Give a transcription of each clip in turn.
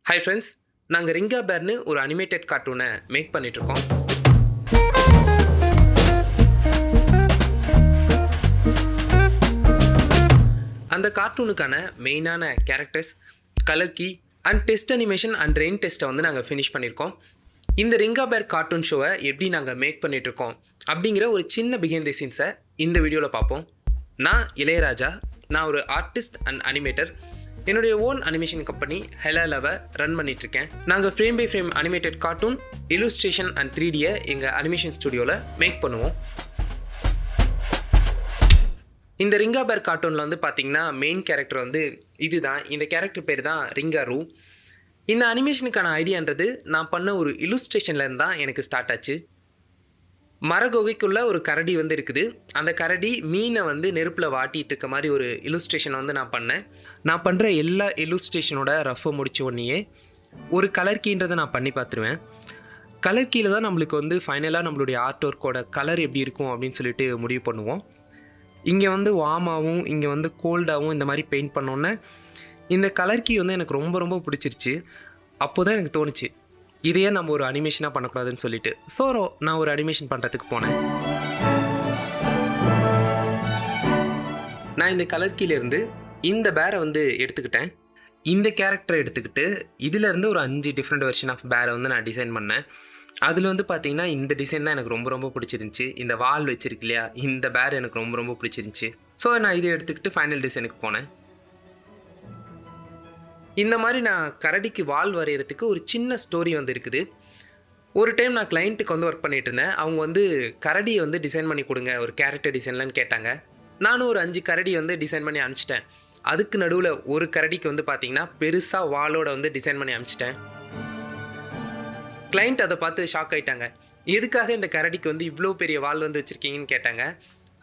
Hi friends, நாங்கள் ரிங்கா பேர்னு ஒரு அனிமேட்டட் கார்ட்டூனை மேக் பண்ணிகிட்ருக்கோம். அந்த கார்ட்டூனுக்கான மெயினான characters, colour key and test animation and rain டெஸ்ட்டை வந்து நாங்கள் ஃபினிஷ் பண்ணியிருக்கோம். இந்த ரிங்கா பேர் கார்ட்டூன் ஷோவை எப்படி நாங்கள் மேக் பண்ணிகிட்ருக்கோம் அப்படிங்கிற ஒரு சின்ன பிஹைண்ட் தி சீன்ஸை இந்த வீடியோவில் பார்ப்போம். நான் இளையராஜா. நான் ஒரு ஆர்டிஸ்ட் அண்ட் அனிமேட்டர். என்னுடைய ஓன் அனிமேஷன் கம்பெனி ஹெலாலாவை ரன் பண்ணிகிட்ருக்கேன். நாங்கள் frame by frame animated cartoon, illustration and 3Dயை எங்கள் அனிமேஷன் ஸ்டுடியோவில் மேக் பண்ணுவோம். இந்த ரிங்கா பேர் கார்ட்டூனில் வந்து பார்த்திங்கன்னா மெயின் கேரக்டர் வந்து இதுதான். இந்த கேரக்டர் பேர் தான் ரிங்காரு. இந்த அனிமேஷனுக்கான ஐடியான்றது நான் பண்ண ஒரு இல்லுஸ்ட்ரேஷன்லேருந்து தான் எனக்கு ஸ்டார்ட் ஆச்சு. மரகுகைக்குள்ளே ஒரு கரடி வந்து இருக்குது. அந்த கரடி மீனை வந்து நெருப்பில் வாட்டிகிட்டு இருக்க மாதிரி ஒரு இல்லுஸ்ட்ரேஷன் வந்து நான் பண்ணேன். நான் பண்ணுற எல்லா இல்லுஸ்ட்ரேஷனோட ரஃபை முடிச்ச உடனேயே ஒரு கலர் கீன்றதை நான் பண்ணி பார்த்துருவேன். கலர் கீழே தான் நம்மளுக்கு வந்து ஃபைனலாக நம்மளுடைய ஆர்ட் ஒர்க்கோட கலர் எப்படி இருக்கும் அப்படின்னு சொல்லிட்டு முடிவு பண்ணுவோம். இங்கே வந்து வார்மாகவும் இங்கே வந்து கோல்டாகவும் இந்த மாதிரி பெயிண்ட் பண்ணோன்னே இந்த கலர் கீ வந்து எனக்கு ரொம்ப ரொம்ப பிடிச்சிருச்சு. அப்போ தான் எனக்கு தோணுச்சு, இதையே நம்ம ஒரு அனிமேஷனாக பண்ணக்கூடாதுன்னு சொல்லிட்டு. ஸோ நான் ஒரு அனிமேஷன் பண்ணுறதுக்கு போனேன். நான் இந்த கலர் கீழேருந்து இந்த பேரை வந்து எடுத்துக்கிட்டேன். இந்த கேரக்டரை எடுத்துக்கிட்டு இதிலேருந்து ஒரு 5 டிஃப்ரெண்ட் வெர்ஷன் ஆஃப் பேரை வந்து நான் டிசைன் பண்ணேன். அதில் வந்து பார்த்திங்கன்னா இந்த டிசைன் தான் எனக்கு ரொம்ப ரொம்ப பிடிச்சிருந்துச்சி. இந்த வால் வச்சுருக்கு இல்லையா, இந்த பேர் எனக்கு ரொம்ப ரொம்ப பிடிச்சிருந்துச்சி. ஸோ நான் இதை எடுத்துக்கிட்டு ஃபைனல் டிசைனுக்கு போனேன். இந்த மாதிரி நான் கரடிக்கு வால் வரைகிறதுக்கு ஒரு சின்ன ஸ்டோரி வந்து இருக்குது. ஒரு டைம் நான் கிளைண்ட்டுக்கு வந்து ஒர்க் பண்ணிகிட்டு இருந்தேன். அவங்க வந்து கரடியை வந்து டிசைன் பண்ணி கொடுங்க, ஒரு கேரக்டர் டிசைன்லன்னு கேட்டாங்க. நானும் ஒரு 5 கரடி வந்து டிசைன் பண்ணி அனுப்பிச்சிட்டேன். அதுக்கு நடுவில் ஒரு கரடிக்கு வந்து பார்த்திங்கன்னா பெருசாக வாலோட வந்து டிசைன் பண்ணி அனுப்பிச்சிட்டேன். கிளைண்ட் அதை பார்த்து ஷாக் ஆகிட்டாங்க. எதுக்காக இந்த கரடிக்கு வந்து இவ்வளோ பெரிய வால் வந்து வச்சுருக்கீங்கன்னு கேட்டாங்க.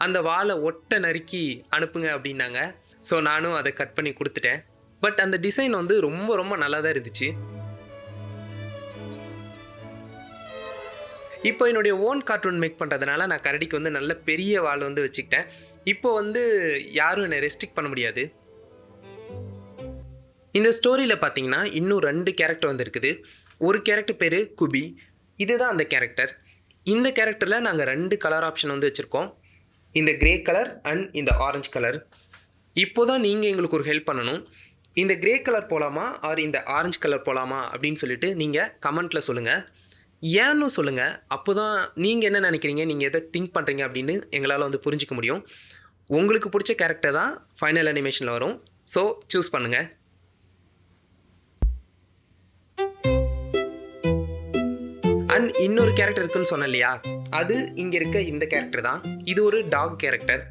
அந்த வாலை ஒட்டை நறுக்கி அனுப்புங்க அப்படின்னாங்க. ஸோ நானும் அதை கட் பண்ணி கொடுத்துட்டேன். பட் அந்த டிசைன் வந்து ரொம்ப ரொம்ப நல்லா தான் இருந்துச்சு. இப்போ என்னுடைய ஓன் கார்ட்டூன் மேக் பண்ணுறதுனால நான் கரடிக்கு வந்து நல்ல பெரிய வால் வந்து வச்சுக்கிட்டேன். இப்போ வந்து யாரும் என்னை ரெஸ்ட்ரிக்ட் பண்ண முடியாது. இந்த ஸ்டோரியில் பார்த்தீங்கன்னா இன்னும் 2 கேரக்டர் வந்து இருக்குது. ஒரு கேரக்டர் பேர் குபி. இதுதான் அந்த கேரக்டர். இந்த கேரக்டரில் நாங்கள் 2 கலர் ஆப்ஷன் வந்து வச்சுருக்கோம். இந்த கிரே கலர் அண்ட் இந்த ஆரஞ்சு கலர். இப்போ தான் நீங்கள் எங்களுக்கு ஒரு ஹெல்ப் பண்ணணும். இந்த கிரே கலர் போகலாமா ஆர் இந்த ஆரஞ்சு கலர் போகலாமா அப்படின்னு சொல்லிட்டு நீங்கள் கமெண்ட்டில் சொல்லுங்கள். ஏன்னு சொல்லுங்கள். அப்போ தான் நீங்கள் என்ன நினைக்கிறீங்க, நீங்கள் எதை திங்க் பண்ணுறீங்க அப்படின்னு எங்களால் வந்து புரிஞ்சிக்க முடியும். உங்களுக்கு பிடிச்ச கேரக்டர் தான் ஃபைனல் அனிமேஷனில் வரும். ஸோ சூஸ் பண்ணுங்கள். அண்ட் இன்னொரு கேரக்டர் இருக்குன்னு சொன்னேன் இல்லையா, அது இங்கே இருக்க இந்த கேரக்டர் தான். இது ஒரு டாக் கேரக்டர்.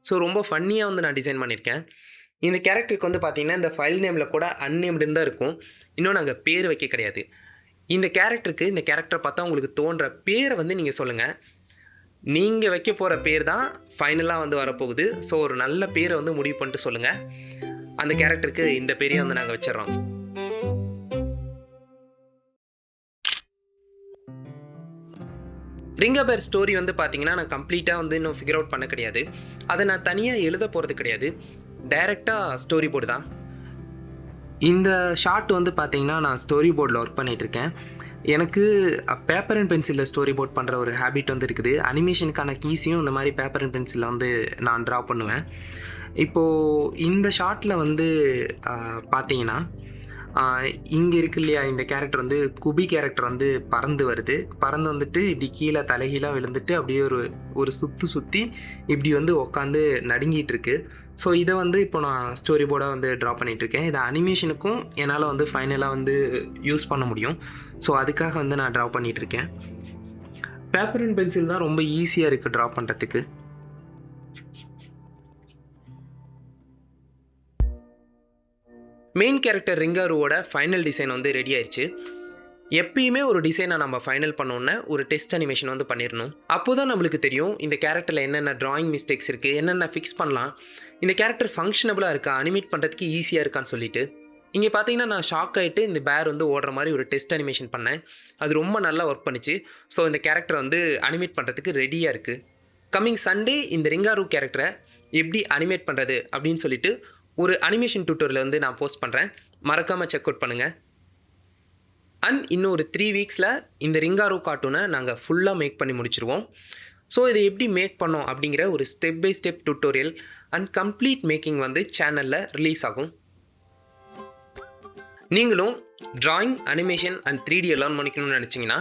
ஸோ ரொம்ப ஃபன்னியாக வந்து நான் டிசைன் பண்ணியிருக்கேன். இந்த கேரக்டருக்கு வந்து பார்த்திங்கன்னா இந்த ஃபைல் நேமில் கூட அன்னேம்டுன்னு தான் இருக்கும். இன்னும் நாங்கள் பேர் வைக்க கிடையாது. இந்த கேரக்டருக்கு இந்த கேரக்டரை பார்த்தா உங்களுக்கு தோன்ற பேரை வந்து நீங்கள் சொல்லுங்கள். நீங்கள் வைக்க போகிற பேர் தான் ஃபைனலாக வந்து வரப்போகுது. ஸோ ஒரு நல்ல பேரை வந்து முடிவு பண்ணிட்டு சொல்லுங்கள். அந்த கேரக்டருக்கு இந்த பேரையும் வந்து நாங்கள் வச்சிடறோம். ரிங்கா பேர் ஸ்டோரி வந்து பார்த்திங்கன்னா நான் கம்ப்ளீட்டாக வந்து இன்னும் ஃபிகர் அவுட் பண்ண கிடையாது. அதை நான் தனியாக எழுத போகிறது கிடையாது. டைரெக்டாக ஸ்டோரி போர்டு தான். இந்த ஷார்ட் வந்து பார்த்திங்கன்னா நான் ஸ்டோரி போர்டில் ஒர்க் பண்ணிகிட்ருக்கேன். எனக்கு பேப்பர் அண்ட் பென்சிலில் ஸ்டோரி போர்ட் பண்ணுற ஒரு ஹேபிட் வந்து இருக்குது. அனிமேஷனுக்கான கீஸையும் இந்த மாதிரி பேப்பர் அண்ட் பென்சிலில் வந்து நான் ட்ரா பண்ணுவேன். இப்போது இந்த ஷார்ட்டில் வந்து பார்த்திங்கன்னா இங்கே இருக்கு இல்லையா, இந்த கேரக்டர் வந்து குபி கேரக்டர் வந்து பறந்து வருது. பறந்து வந்துட்டு இப்படி கீழே தலைகீழாக விழுந்துட்டு அப்படியே ஒரு சுற்றி இப்படி வந்து உட்காந்து நடுங்கிட்டு இருக்கு. ஸோ இதை வந்து இப்போ நான் ஸ்டோரி போர்டாக வந்து ட்ரா பண்ணிகிட்ருக்கேன். இதை அனிமேஷனுக்கும் என்னால் வந்து ஃபைனலாக வந்து யூஸ் பண்ண முடியும். ஸோ அதுக்காக வந்து நான் ட்ரா பண்ணிகிட்ருக்கேன். பேப்பர் அண்ட் பென்சில் தான் ரொம்ப ஈஸியாக இருக்குது ட்ரா பண்ணுறதுக்கு. மெயின் கேரக்டர் ரிங்காருவோட ஃபைனல் டிசைன் வந்து ரெடி ஆயிடுச்சு. எப்பயுமே ஒரு டிசைனை நம்ம ஃபைனல் பண்ணோன்னே ஒரு டெஸ்ட் அனிமேஷன் வந்து பண்ணிடணும். அப்போ தான் நம்மளுக்கு தெரியும் இந்த கேரக்டரில் என்னென்ன ட்ராயிங் மிஸ்டேக்ஸ் இருக்குது, என்னென்ன ஃபிக்ஸ் பண்ணலாம், இந்த கேரக்டர் ஃபங்க்ஷனபுளாக இருக்கா, அனிமேட் பண்ணுறதுக்கு ஈஸியாக இருக்கான்னு சொல்லிட்டு. இங்கே பார்த்தீங்கன்னா நான் ஷாக் ஆகிட்டு இந்த பேர் வந்து ஓடுற மாதிரி ஒரு டெஸ்ட் அனிமேஷன் பண்ணேன். அது ரொம்ப நல்லா ஒர்க் பண்ணிச்சு. ஸோ இந்த கேரக்டர் வந்து அனிமேட் பண்ணுறதுக்கு ரெடியாக இருக்குது. கம்மிங் சண்டே இந்த ரிங்காரு கேரக்டரை எப்படி அனிமேட் பண்ணுறது அப்படின்னு சொல்லிட்டு ஒரு அனிமேஷன் டியூட்டோரியல் வந்து நான் போஸ்ட் பண்ணுறேன். மறக்காமல் செக் அவுட் பண்ணுங்கள். அண்ட் இன்னும் ஒரு 3 வீக்ஸில் இந்த ரிங்காரோ கார்ட்டூனை நாங்கள் ஃபுல்லாக மேக் பண்ணி முடிச்சிருவோம். ஸோ இதை எப்படி மேக் பண்ணோம் அப்படிங்கிற ஒரு step by step tutorial and complete making வந்து சேனலில் ரிலீஸ் ஆகும். நீங்களும் drawing, animation and 3D learn பண்ணிக்கணும்னு நினச்சிங்கன்னா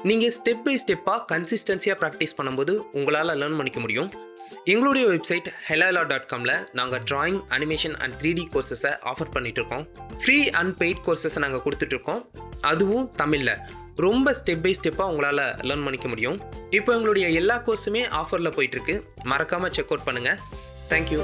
நீங்கள் ஸ்டெப் பை ஸ்டெப்பாக கன்சிஸ்டன்சியாக ப்ராக்டிஸ் பண்ணும்போது உங்களால் லேர்ன் பண்ணிக்க முடியும். எங்களுடைய வெப்சைட் helloela.comல நாங்கள் டிராயிங், அனிமேஷன் அண்ட் 3D கோர்சஸை ஆஃபர் பண்ணிகிட்ருக்கோம். ஃப்ரீ அண்ட் பெய்ட் கோர்சஸை நாங்கள் கொடுத்துட்ருக்கோம், அதுவும் தமிழில். ரொம்ப ஸ்டெப் பை ஸ்டெப்பாக உங்களால் லேர்ன் பண்ணிக்க முடியும். இப்போ எங்களுடைய எல்லா கோர்ஸுமே ஆஃபரில் போயிட்டுருக்கு. மறக்காமல் செக் அவுட் பண்ணுங்கள். தேங்க்யூ.